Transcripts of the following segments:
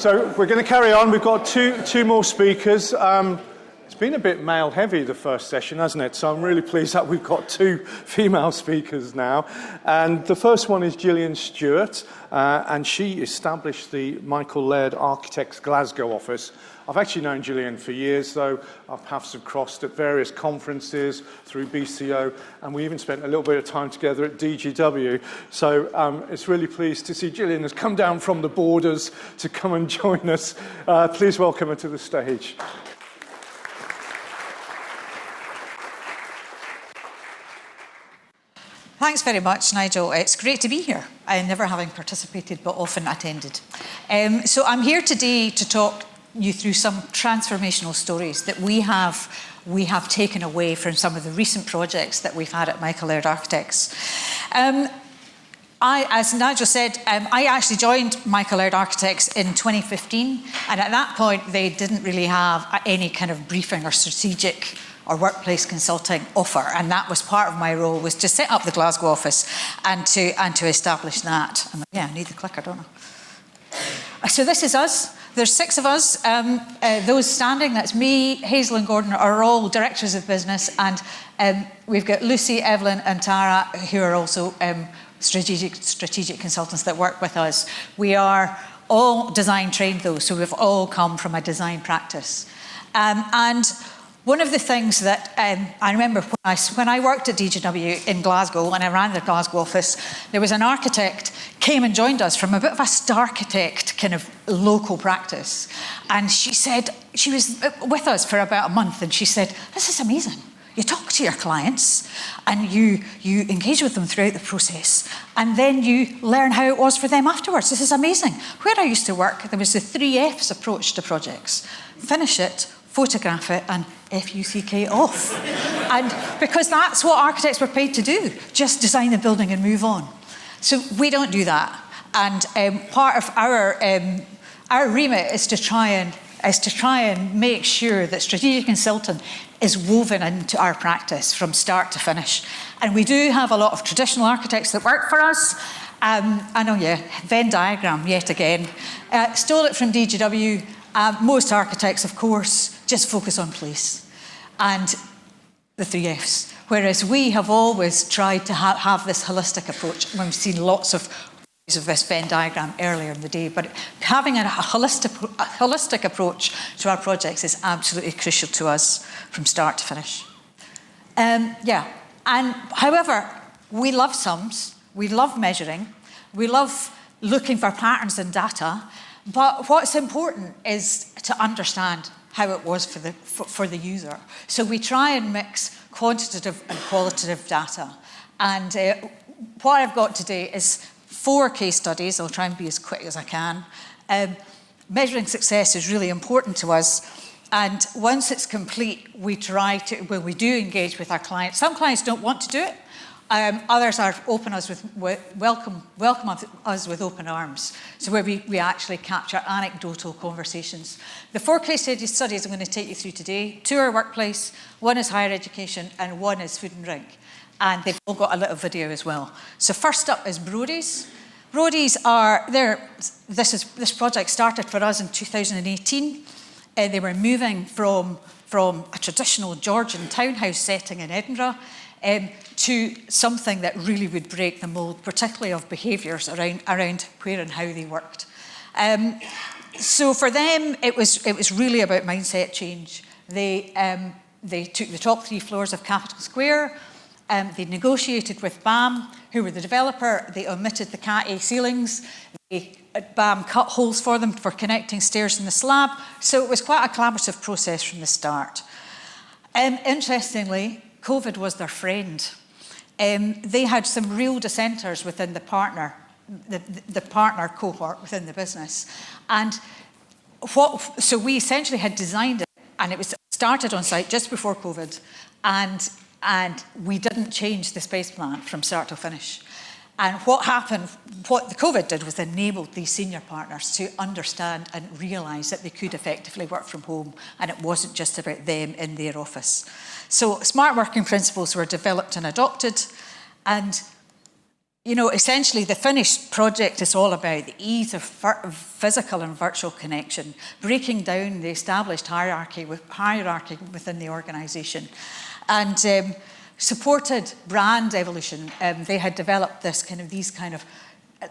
So we're going to carry on. We've got two more speakers. It's been a bit male-heavy, the first session, hasn't it? So I'm really pleased that we've got two female speakers now. And the first one is Gillian Stewart, and she established the Michael Laird Architects Glasgow office. I've actually known Gillian for years, though. Our paths have crossed at various conferences through BCO, and we even spent a little bit of time together at DGW. So it's really pleased to see Gillian has come down from the borders to come and join us. Please welcome her to the stage. Thanks very much, Nigel. It's great to be here. I never having participated, but often attended. So I'm here today to talk you through some transformational stories that we have taken away from some of the recent projects that we've had at Michael Laird Architects. As Nigel said, I actually joined Michael Laird Architects in 2015, and at that point they didn't really have any kind of briefing or strategic or workplace consulting offer, and that was part of my role, was to set up the Glasgow office and to establish that. Yeah, I need the clicker, don't I? So this is us. There's 6 of us. Those standing, that's me, Hazel and Gordon, are all directors of business, and we've got Lucy, Evelyn and Tara, who are also strategic consultants that work with us. We are all design trained though, so we've all come from a design practice. And one of the things that I remember when I worked at DGW in Glasgow, when I ran the Glasgow office, there was an architect came and joined us from a bit of a starchitect kind of local practice. And she said, she was with us for about a month, and she said, "This is amazing. You talk to your clients and you engage with them throughout the process, and then you learn how it was for them afterwards. This is amazing. Where I used to work, there was the 3 F's approach to projects. Finish it, photograph it, and FUCK off." And because that's what architects were paid to do, just design the building and move on. So we don't do that. And part of our remit is to try and make sure that strategic consulting is woven into our practice from start to finish. And we do have a lot of traditional architects that work for us. I know, yeah, Venn diagram yet again. Stole it from DGW. Most architects, of course, just focus on place and the 3 F's. Whereas we have always tried to have this holistic approach. We've seen lots of this Venn diagram earlier in the day, but having a holistic approach to our projects is absolutely crucial to us from start to finish. Yeah, and however, we love sums, we love measuring, we love looking for patterns in data, but what's important is to understand how it was for the user. So we try and mix quantitative and qualitative data. And what I've got today is 4 case studies. I'll try and be as quick as I can. Measuring success is really important to us. And once it's complete, we do engage with our clients. Some clients don't want to do it. Others are welcome us with open arms. So where we actually capture anecdotal conversations. The 4 case studies I'm going to take you through today, 2 are workplace, 1 is higher education, and 1 is food and drink. And they've all got a little video as well. So first up is Brody's. Brody's are there. This project started for us in 2018. They were moving from a traditional Georgian townhouse setting in Edinburgh to something that really would break the mould, particularly of behaviours around where and how they worked. So for them, it was really about mindset change. They took the top 3 floors of Capital Square. They negotiated with BAM, who were the developer. They omitted the Cat A ceilings. BAM cut holes for them for connecting stairs in the slab. So it was quite a collaborative process from the start. Interestingly, COVID was their friend. They had some real dissenters within the partner cohort within the business. And so we essentially had designed it, and it was started on site just before COVID, and we didn't change the space plan from start to finish. And what the COVID did was enabled these senior partners to understand and realise that they could effectively work from home, and it wasn't just about them in their office. So smart working principles were developed and adopted, and you know, essentially the finished project is all about the ease of physical and virtual connection, breaking down the established hierarchy within the organisation, and supported brand evolution. They had developed these kind of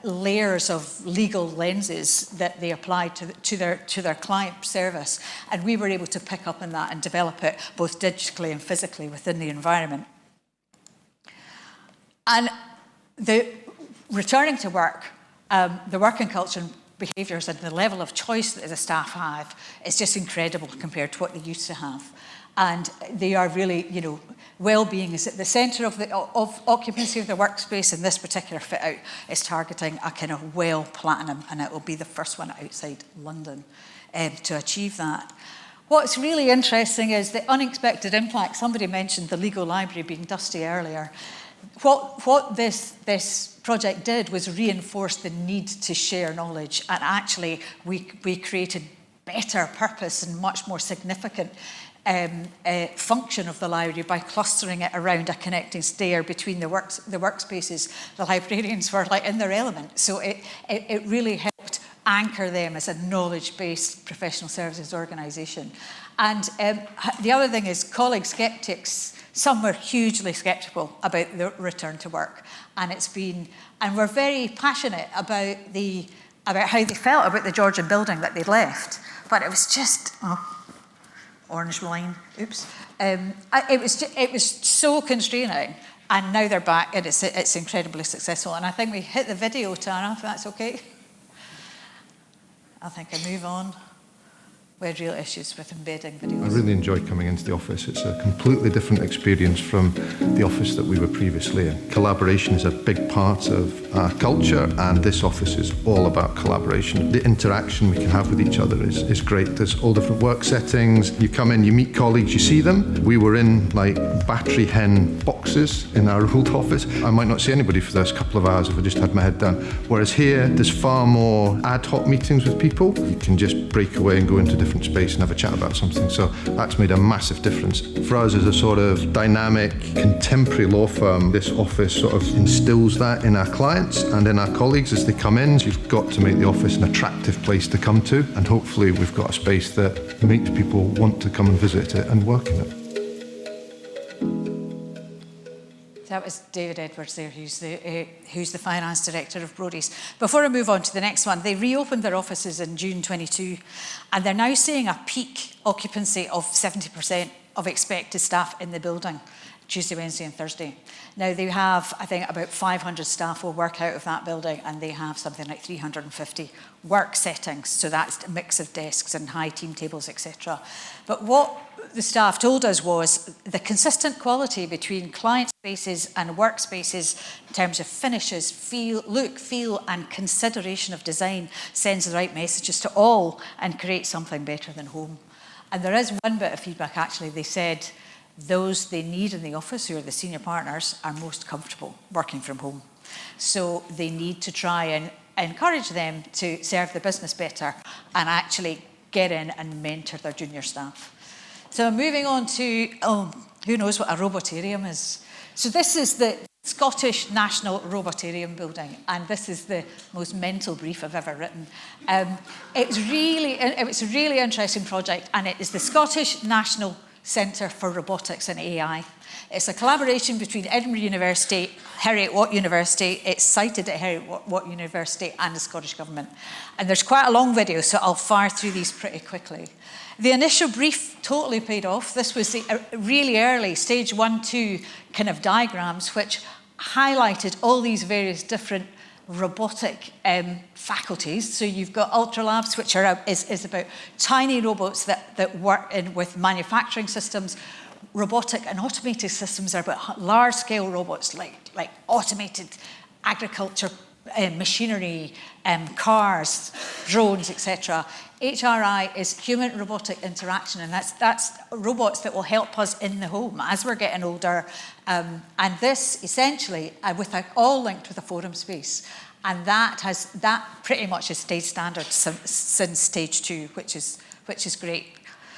layers of legal lenses that they applied to their client service, and we were able to pick up on that and develop it both digitally and physically within the environment. And the returning to work, the working culture and behaviours and the level of choice that the staff have is just incredible compared to what they used to have. And they are really, you know, well-being is at the centre of occupancy of the workspace, and this particular fit-out is targeting a kind of well platinum, and it will be the first one outside London to achieve that. What's really interesting is the unexpected impact. Somebody mentioned the legal library being dusty earlier. What this project did was reinforce the need to share knowledge, and actually we created better purpose and much more significant function of the library by clustering it around a connecting stair between the workspaces. The librarians were like in their element, so it really helped anchor them as a knowledge-based professional services organisation. And the other thing is colleague sceptics. Some were hugely sceptical about the return to work, and we're very passionate about how they felt about the Georgian building that they'd left. But it was just orange line. Oops. It was so constraining, and now they're back, and it's incredibly successful. And I think we hit the video, Tara, if that's okay. I think I move on. We had real issues with embedding videos. I really enjoy coming into the office. It's a completely different experience from the office that we were previously in. Collaboration is a big part of our culture, and this office is all about collaboration. The interaction we can have with each other is great. There's all different work settings. You come in, you meet colleagues, you see them. We were in like battery hen boxes in our old office. I might not see anybody for those couple of hours if I just had my head down. Whereas here, there's far more ad hoc meetings with people. You can just break away and go into different space and have a chat about something. So that's made a massive difference. For us as a sort of dynamic, contemporary law firm, this office sort of instills that in our clients and in our colleagues as they come in. You've got to make the office an attractive place to come to, and hopefully we've got a space that makes people want to come and visit it and work in it. That was David Edwards there, who's the finance director of Brodie's. Before I move on to the next one, they reopened their offices in June 22, and they're now seeing a peak occupancy of 70% of expected staff in the building, Tuesday, Wednesday and Thursday. Now they have, I think, about 500 staff will work out of that building, and they have something like 350 work settings. So that's a mix of desks and high team tables, etc. But what the staff told us was the consistent quality between client spaces and workspaces in terms of finishes, look, feel and consideration of design sends the right messages to all and creates something better than home. And there is one bit of feedback actually. They said those they need in the office, who are the senior partners, are most comfortable working from home. So they need to try and encourage them to serve the business better and actually get in and mentor their junior staff. So moving on to, who knows what a robotarium is? So this is the Scottish National Robotarium building, and this is the most mental brief I've ever written. It was a really interesting project, and it is the Scottish National Centre for Robotics and AI. It's a collaboration between Edinburgh University, Heriot-Watt University. It's sited at Heriot-Watt University and the Scottish Government. And there's quite a long video, so I'll fire through these pretty quickly. The initial brief totally paid off. This was the really early stage 1, 2 kind of diagrams, which highlighted all these various different robotic faculties. So you've got Ultra Labs, which is about tiny robots that work with manufacturing systems. Robotic and automated systems are about large-scale robots like automated agriculture, machinery, cars, drones, etc. HRI is human robotic interaction, and that's robots that will help us in the home as we're getting older. And this essentially, all linked with a forum space, and that pretty much has stayed standard since stage 2, which is great.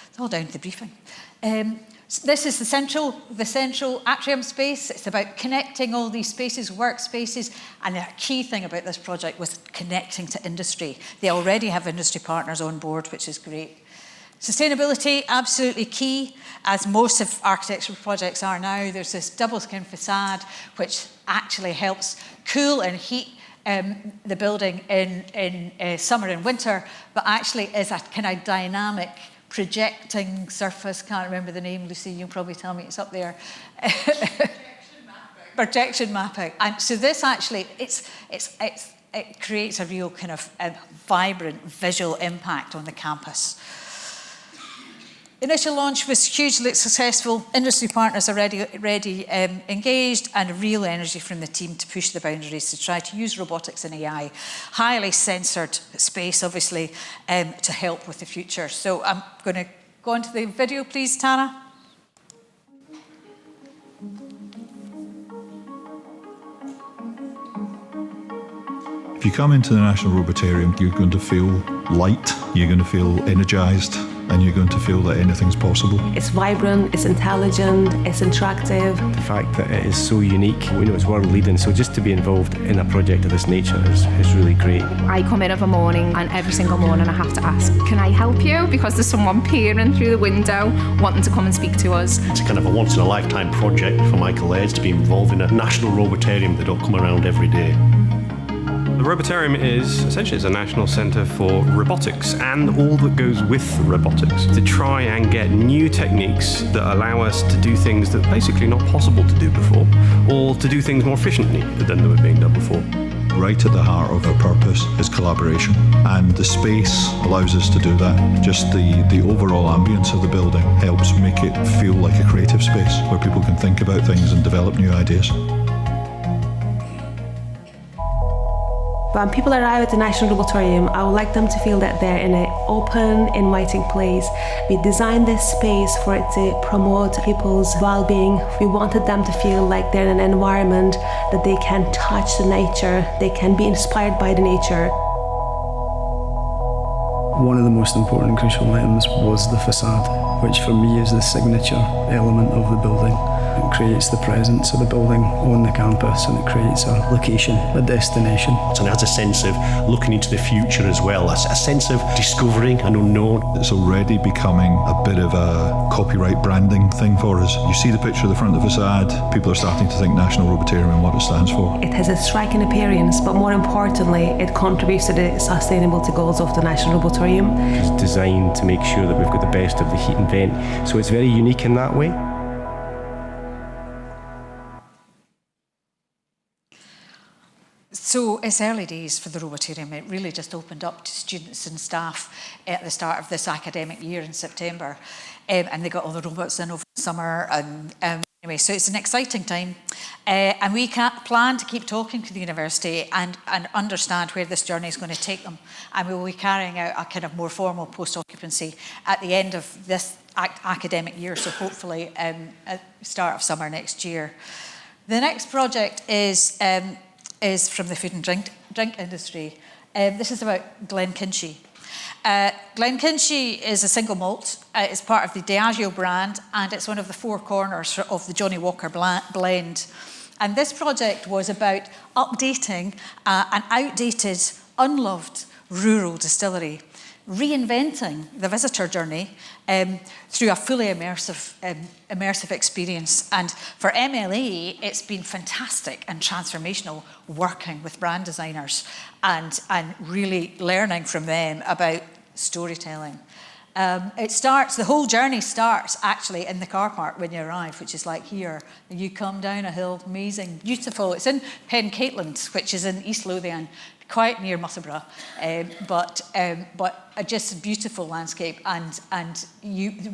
It's all down to the briefing. This is the central atrium space. It's about connecting all these spaces, workspaces, and the key thing about this project was connecting to industry. They already have industry partners on board, which is great. Sustainability, absolutely key, as most of architectural projects are now. There's this double skin facade, which actually helps cool and heat the building in summer and winter, but actually is a kind of dynamic projecting surface. Can't remember the name, Lucy, you'll probably tell me, it's up there. Projection mapping. And so this actually, it creates a real kind of vibrant visual impact on the campus. Initial launch was hugely successful. Industry partners are already engaged, and real energy from the team to push the boundaries to try to use robotics and AI. Highly censored space, obviously, to help with the future. So I'm going to go on to the video, please, Tara. If you come into the National Robotarium, you're going to feel light, you're going to feel energised, and you're going to feel that anything's possible. It's vibrant, it's intelligent, it's interactive. The fact that it is so unique, we know it's world leading, so just to be involved in a project of this nature is really great. I come in every morning, and every single morning I have to ask, can I help you? Because there's someone peering through the window wanting to come and speak to us. It's kind of a once-in-a-lifetime project for Michael Laird to be involved in a national robotarium that don't come around every day. The Robotarium is essentially it's a national centre for robotics and all that goes with robotics, to try and get new techniques that allow us to do things that are basically not possible to do before, or to do things more efficiently than they were being done before. Right at the heart of our purpose is collaboration, and the space allows us to do that. Just the overall ambience of the building helps make it feel like a creative space where people can think about things and develop new ideas. When people arrive at the National Robotorium, I would like them to feel that they're in an open, inviting place. We designed this space for it to promote people's well-being. We wanted them to feel like they're in an environment that they can touch the nature, they can be inspired by the nature. One of the most important and crucial items was the facade, which for me is the signature element of the building. It creates the presence of the building on the campus, and it creates a location, a destination. And it has a sense of looking into the future as well, a sense of discovering an unknown. It's already becoming a bit of a copyright branding thing for us. You see the picture of the front of the facade, people are starting to think National Robotarium and what it stands for. It has a striking appearance, but more importantly, it contributes to the sustainability goals of the National Robotorium. It's designed to make sure that we've got the best of the heat and vent, so it's very unique in that way. So it's early days for the Robotarium. It really just opened up to students and staff at the start of this academic year in September. And they got all the robots in over the summer. And anyway, so it's an exciting time. And we plan to keep talking to the university and understand where this journey is going to take them. And we will be carrying out a kind of more formal post-occupancy at the end of this academic year, so hopefully at the start of summer next year. The next project is from the food and drink industry. This is about Glenkinchie. Glenkinchie is a single malt. It's part of the Diageo brand, and it's one of the four corners of the Johnnie Walker blend. And this project was about updating an outdated, unloved rural distillery, reinventing the visitor journey through a fully immersive experience. And for MLA, it's been fantastic and transformational working with brand designers and really learning from them about storytelling. The whole journey starts actually in the car park when you arrive, which is like here. You come down a hill, amazing, beautiful. It's in Pencaitland, which is in East Lothian, quite near Musselburgh, but just a beautiful landscape.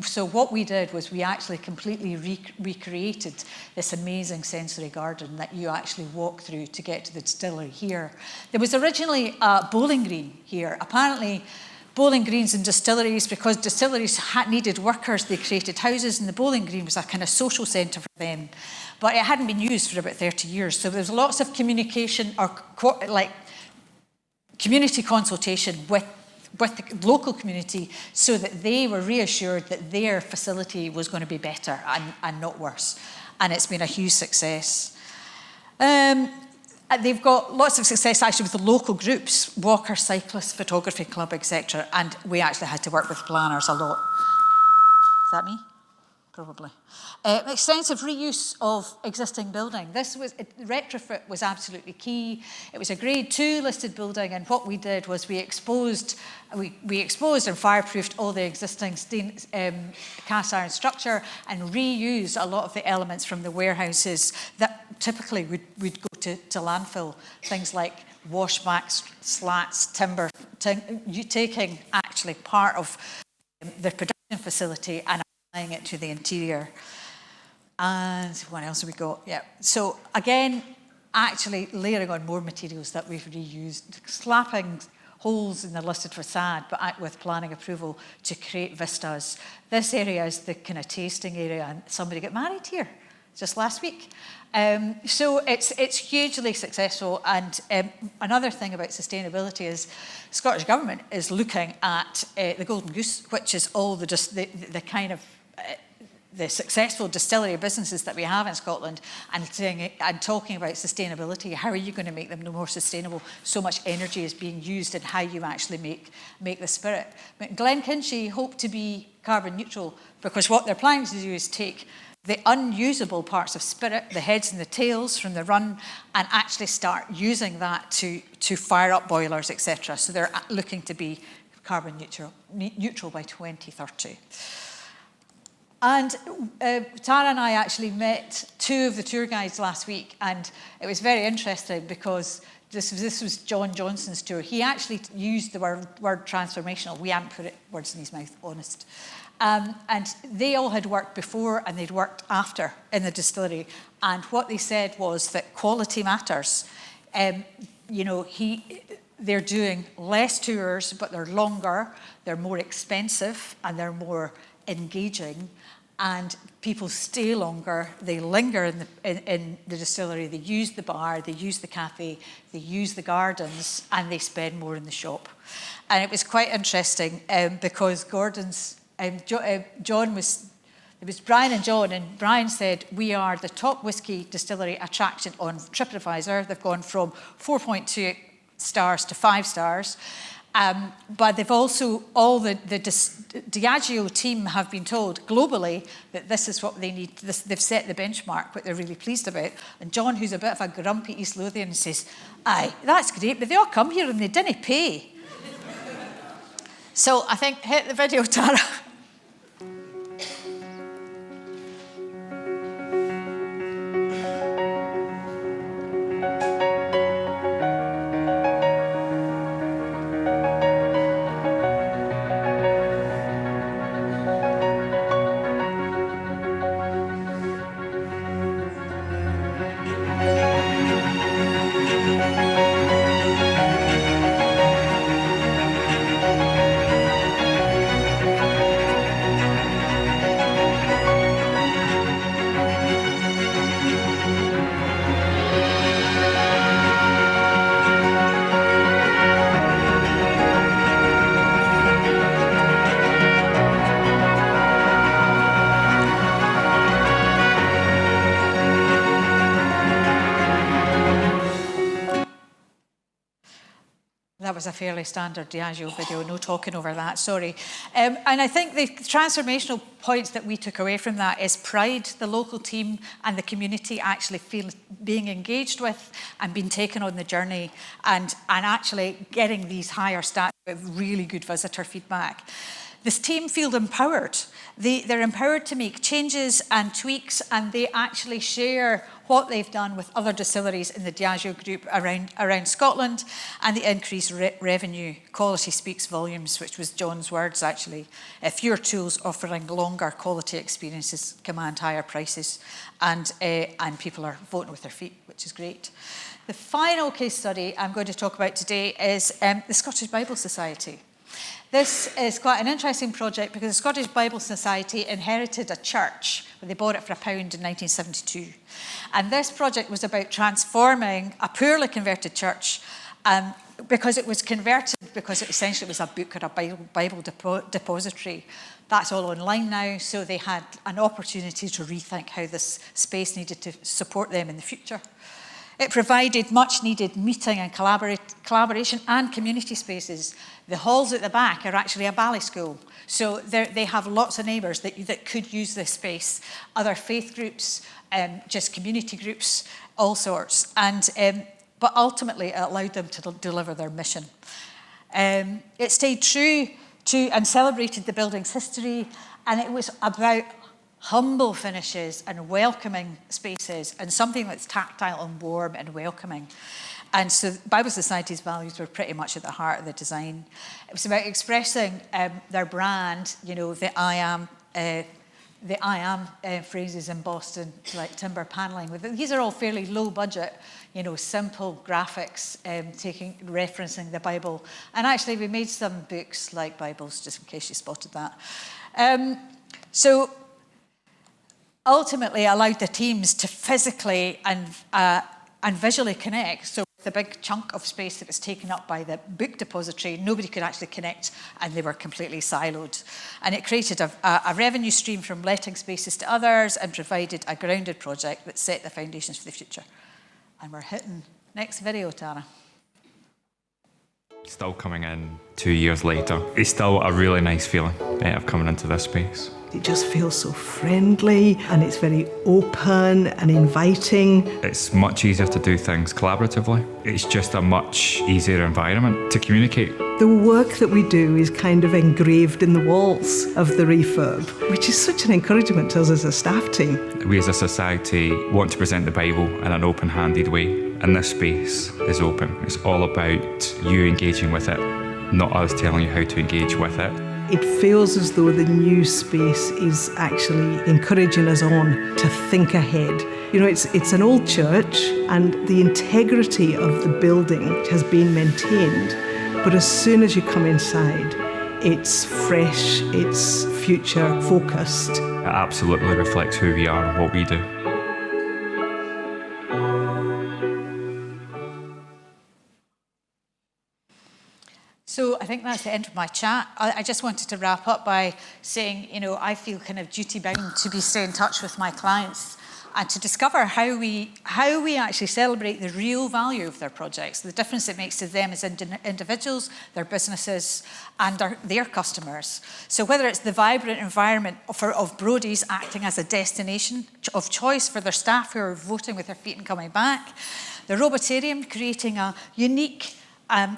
So what we did was we actually completely recreated this amazing sensory garden that you actually walk through to get to the distillery here. There was originally a bowling green here. Apparently, bowling greens and distilleries, because distilleries needed workers, they created houses, and the bowling green was a kind of social centre for them. But it hadn't been used for about 30 years. So there was lots of communication or community consultation with with the local community so that they were reassured that their facility was going to be better and not worse. And it's been a huge success. They've got lots of success actually with the local groups, walker, cyclists, photography club, etc. And we actually had to work with planners a lot. Is that me? Probably. Extensive reuse of existing building. Retrofit was absolutely key. It was a grade 2 listed building, and what we did was we exposed and fireproofed all the existing cast iron structure and reused a lot of the elements from the warehouses that typically would go to landfill. Things like washbacks, slats, timber, taking actually part of the production facility and applying it to the interior. And what else have we got? Yeah. So again, actually layering on more materials that we've reused, slapping holes in the listed facade, but with planning approval to create vistas. This area is the kind of tasting area, and somebody got married here just last week. So it's hugely successful. And another thing about sustainability is Scottish Government is looking at the Golden Goose, which is all the kind of the successful distillery businesses that we have in Scotland, and talking about sustainability. How are you going to make them more sustainable? So much energy is being used in how you actually make the spirit. But Glenkinchie hope to be carbon neutral, because what they're planning to do is take the unusable parts of spirit, the heads and the tails from the run, and actually start using that to fire up boilers, etc. So they're looking to be carbon neutral by 2030. And Tara and I actually met 2 of the tour guides last week, and it was very interesting because this was John Johnson's tour. He actually used the word transformational. We hadn't put words in his mouth, honest. And they all had worked before and they'd worked after in the distillery. And what they said was that quality matters. They're doing less tours, but they're longer, they're more expensive, and they're more engaging, and people stay longer, they linger in the distillery, they use the bar, they use the cafe, they use the gardens, and they spend more in the shop. And it was quite interesting because Gordon's, it was Brian and John, and Brian said, we are the top whisky distillery attraction on TripAdvisor. They've gone from 4.2 stars to 5 stars. But they've also, all the Diageo team have been told globally that this is what they need. They've set the benchmark, what they're really pleased about. And John, who's a bit of a grumpy East Lothian, says, aye, that's great, but they all come here and they didn't pay. So I think, hit the video, Tara. That was a fairly standard Diageo video, no talking over that, sorry. And I think the transformational points that we took away from that is pride, the local team and the community actually feel being engaged with and being taken on the journey, and actually getting these higher stats with really good visitor feedback. This team feel empowered. They're empowered to make changes and tweaks, and they actually share what they've done with other distilleries in the Diageo group around Scotland, and the increased revenue. Quality speaks volumes, which was John's words actually. Fewer tools offering longer quality experiences command higher prices, and people are voting with their feet, which is great. The final case study I'm going to talk about today is the Scottish Bible Society. This is quite an interesting project because the Scottish Bible Society inherited a church when they bought it for £1 in 1972. And this project was about transforming a poorly converted church because it was converted, because it essentially was a book or a Bible depository. That's all online now, so they had an opportunity to rethink how this space needed to support them in the future. It provided much needed meeting and collaboration and community spaces. The halls at the back are actually a ballet school. So they have lots of neighbours that could use this space. Other faith groups, just community groups, all sorts. But ultimately it allowed them to deliver their mission. It stayed true to and celebrated the building's history, and it was about humble finishes and welcoming spaces and something that's tactile and warm and welcoming. And so Bible Society's values were pretty much at the heart of the design. It was about expressing their brand, you know, the I am phrases embossed in like timber paneling. These are all fairly low budget, you know, simple graphics, referencing the Bible. And actually we made some books like Bibles, just in case you spotted that. So ultimately allowed the teams to physically and visually connect. So the big chunk of space that was taken up by the book depository, nobody could actually connect, and they were completely siloed. And it created a revenue stream from letting spaces to others and provided a grounded project that set the foundations for the future. And we're hitting next video, Tara. Still coming in 2 years later, it's still a really nice feeling of coming into this space. It just feels so friendly, and it's very open and inviting. It's much easier to do things collaboratively. It's just a much easier environment to communicate. The work that we do is kind of engraved in the walls of the refurb, which is such an encouragement to us as a staff team. We as a society want to present the Bible in an open-handed way, and this space is open. It's all about you engaging with it, not us telling you how to engage with it. It feels as though the new space is actually encouraging us on to think ahead. You know, it's an old church, and the integrity of the building has been maintained, but as soon as you come inside, it's fresh, it's future focused. It absolutely reflects who we are and what we do. So I think that's the end of my chat. I just wanted to wrap up by saying, you know, I feel kind of duty-bound to stay in touch with my clients and to discover how we actually celebrate the real value of their projects, the difference it makes to them as individuals, their businesses, and their customers. So whether it's the vibrant environment of Brodie's acting as a destination of choice for their staff who are voting with their feet and coming back, the Robotarium creating a unique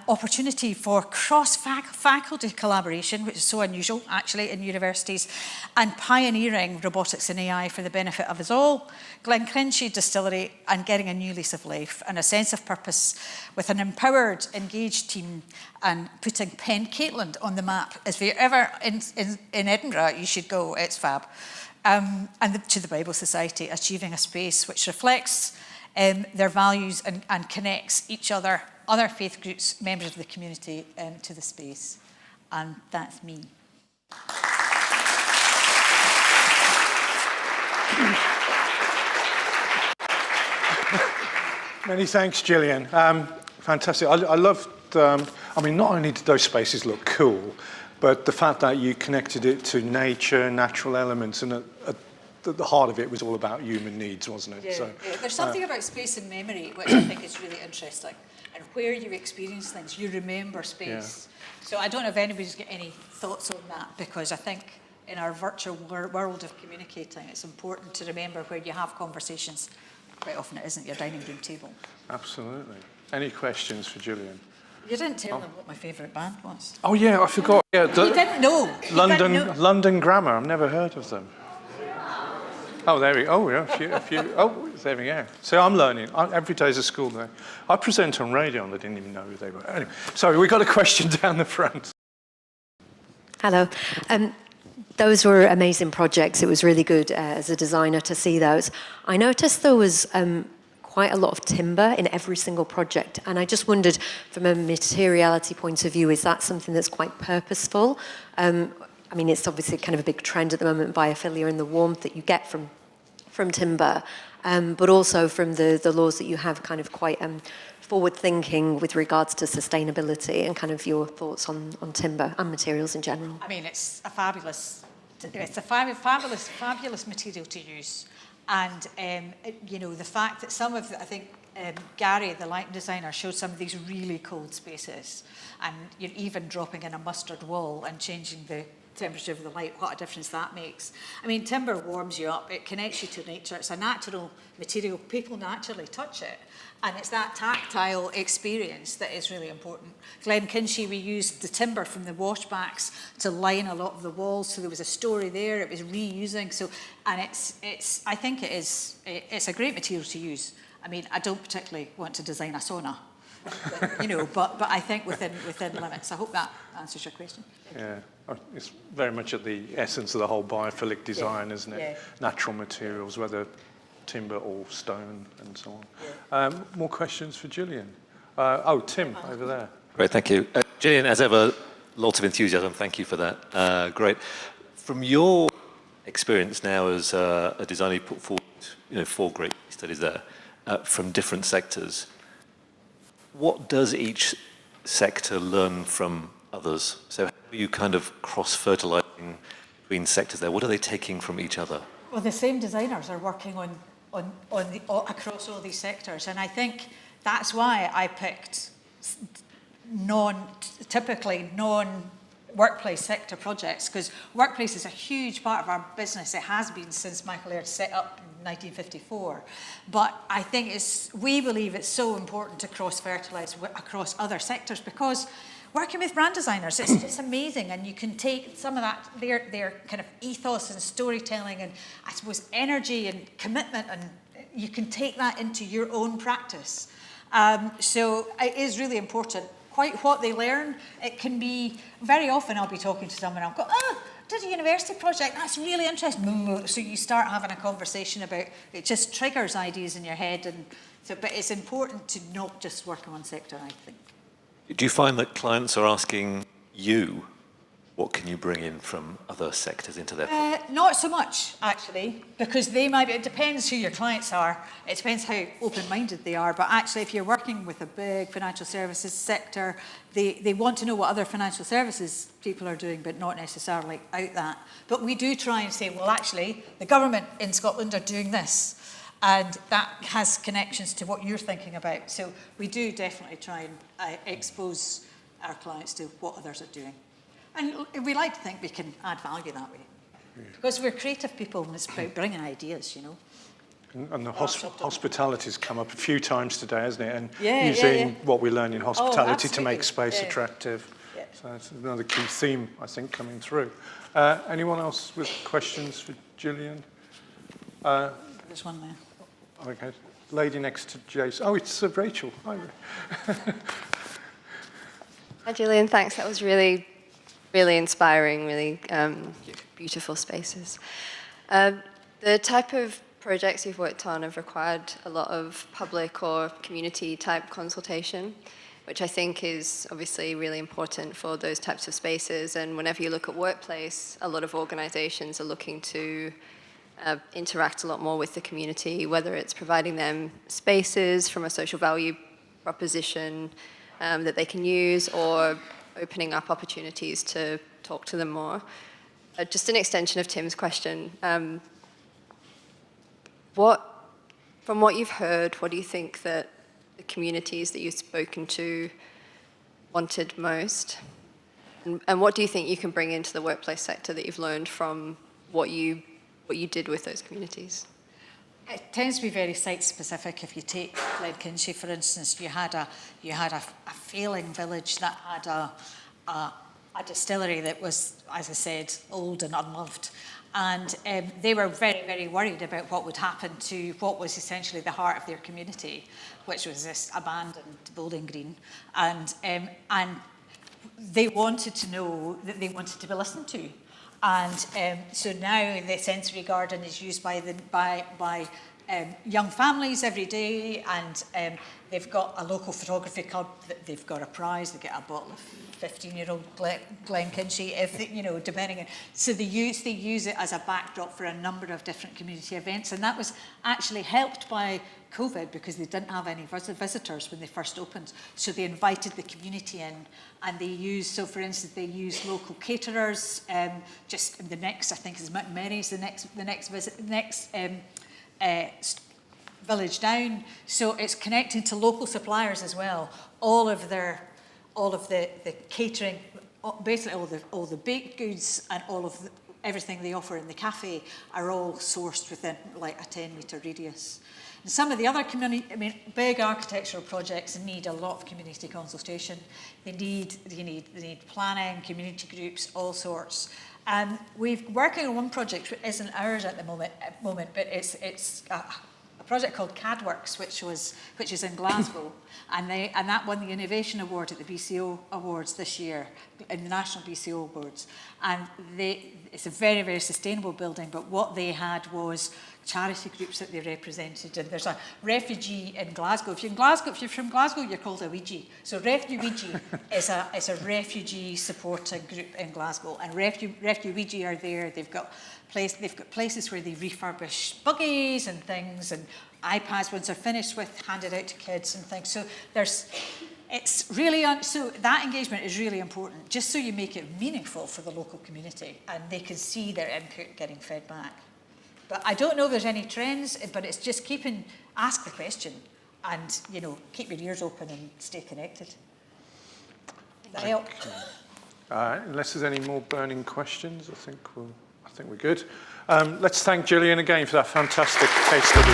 opportunity for cross-faculty collaboration, which is so unusual, actually, in universities, and pioneering robotics and AI for the benefit of us all. Glencrenshie Distillery and getting a new lease of life and a sense of purpose with an empowered, engaged team, and putting Pencaitland on the map. If you're ever in Edinburgh, you should go. It's fab. And to the Bible Society, achieving a space which reflects their values and connects each other, other faith groups, members of the community, to the space. And that's me. Many thanks, Gillian. Fantastic. I loved, I mean, not only did those spaces look cool, but the fact that you connected it to nature, natural elements, and at the heart of it was all about human needs, wasn't it? Yeah, So, yeah. There's something about space and memory which I think is really interesting. And where you experience things, you remember space. Yeah. So I don't know if anybody's got any thoughts on that, because I think in our virtual world of communicating, it's important to remember where you have conversations. Quite often it isn't your dining room table. Absolutely. Any questions for Gillian? You didn't tell them what my favourite band was. Oh yeah, I forgot. Yeah, you didn't know. London Grammar. I've never heard of them. Oh, there we go. Oh, yeah, a few. Oh, there we go. So I'm learning. Every day's a school day. I present on radio and I didn't even know who they were. Anyway, sorry, we got a question down the front. Hello. Those were amazing projects. It was really good as a designer to see those. I noticed there was quite a lot of timber in every single project, and I just wondered, from a materiality point of view, is that something that's quite purposeful? I mean, it's obviously kind of a big trend at the moment, biophilia, and the warmth that you get from timber. but also from the laws that you have kind of quite forward thinking with regards to sustainability and kind of your thoughts on timber and materials in general. I mean, it's a fabulous material to use. And, you know, the fact that some of, I think, Gary, the lighting designer, showed some of these really cold spaces, and you're even dropping in a mustard wall and changing the temperature of the light, what a difference that makes. I mean, timber warms you up, it connects you to nature, it's a natural material, people naturally touch it, and it's that tactile experience that is really important. Glen Kinchy, we used the timber from the washbacks to line a lot of the walls, so there was a story there, it was reusing, so, and I think it's a great material to use. I mean, I don't particularly want to design a sauna, but, you know, but I think within limits. I hope that answers your question. Yeah, it's very much at the essence of the whole biophilic design, isn't it? Yeah. Natural materials, whether timber or stone and so on. Yeah. More questions for Gillian? Tim, over there. Great, thank you. Gillian, as ever, lots of enthusiasm. Thank you for that. Great. From your experience now as a designer, you put forward 4 great studies there from different sectors. What does each sector learn from others? So how are you kind of cross-fertilizing between sectors there? What are they taking from each other? Well, the same designers are working across all these sectors, and I think that's why I picked typically non-workplace sector projects, because workplace is a huge part of our business. It has been since Michael Laird set up in 1954. But I think we believe it's so important to cross-fertilise across other sectors, because working with brand designers, it's just amazing, and you can take some of that, their kind of ethos and storytelling and, I suppose, energy and commitment, and you can take that into your own practice. So it is really important. Quite what they learn, it can be, very often I'll be talking to someone, I'll go, did a university project, that's really interesting. So you start having a conversation about, it just triggers ideas in your head, and so, but it's important to not just work on one sector, I think. Do you find that clients are asking you, what can you bring in from other sectors into their project? Not so much, actually, because they might be, it depends who your clients are, it depends how open-minded they are, but actually if you're working with a big financial services sector, they want to know what other financial services people are doing, but not necessarily out that. But we do try and say, well, actually, the government in Scotland are doing this, and that has connections to what you're thinking about. So we do definitely try and expose our clients to what others are doing. And we like to think we can add value that way. Yeah. Because we're creative people, and it's about bringing ideas, you know. And the hospitality's come up a few times today, hasn't it? And using what we learn in hospitality to make space attractive. Yeah. So that's another key theme, I think, coming through. Anyone else with questions for Gillian? There's one there. Okay, lady next to Jason. Oh, it's Rachel. Hi. Hi, Gillian. Thanks. That was really inspiring, really beautiful spaces. The type of projects you've worked on have required a lot of public or community type consultation, which I think is obviously really important for those types of spaces. And whenever you look at workplace, a lot of organizations are looking to interact a lot more with the community, whether it's providing them spaces from a social value proposition that they can use, or opening up opportunities to talk to them more. Just an extension of Tim's question, from what you've heard, what do you think that the communities that you've spoken to wanted most? And what do you think you can bring into the workplace sector that you've learned from what you did with those communities? It tends to be very site-specific. If you take Laird Kinchy, for instance, you had a failing village that had a distillery that was, as I said, old and unloved. And they were very, very worried about what would happen to what was essentially the heart of their community, which was this abandoned Bowling Green. And they wanted to know that they wanted to be listened to. And so now the sensory garden is used by young families every day, and they've got a local photography club. They've got a prize. They get a bottle of 15-year-old Glen Kinchy, if they, depending on. So they use it as a backdrop for a number of different community events, and that was actually helped by COVID because they didn't have any visitors when they first opened. So they invited the community in, and they used, so for instance, they used local caterers. Just in the next, I think, is Mary's the next village down. So it's connecting to local suppliers as well. All of the catering, basically all the baked goods and everything they offer in the cafe are all sourced within like a 10-metre radius. And some of the other big architectural projects need a lot of community consultation. They need planning, community groups, all sorts. And we're working on one project which isn't ours at the moment, but it's a project called CADWorks, which is in Glasgow, and that won the Innovation Award at the BCO Awards this year, in the National BCO Awards. And it's a very, very sustainable building, but what they had was charity groups that they represented, and there's a refugee in Glasgow. If you're from Glasgow, you're called a Ouija. So Refugee is a refugee supporting group in Glasgow, and Refugee are there. They've got places where they refurbish buggies and things, and iPads once they're finished with, handed out to kids and things. So it's really so that engagement is really important, just so you make it meaningful for the local community, and they can see their input getting fed back. But I don't know if there's any trends, but it's just ask the question, and keep your ears open and stay connected. That help? Unless there's any more burning questions, I think we're good. Let's thank Gillian again for that fantastic case study.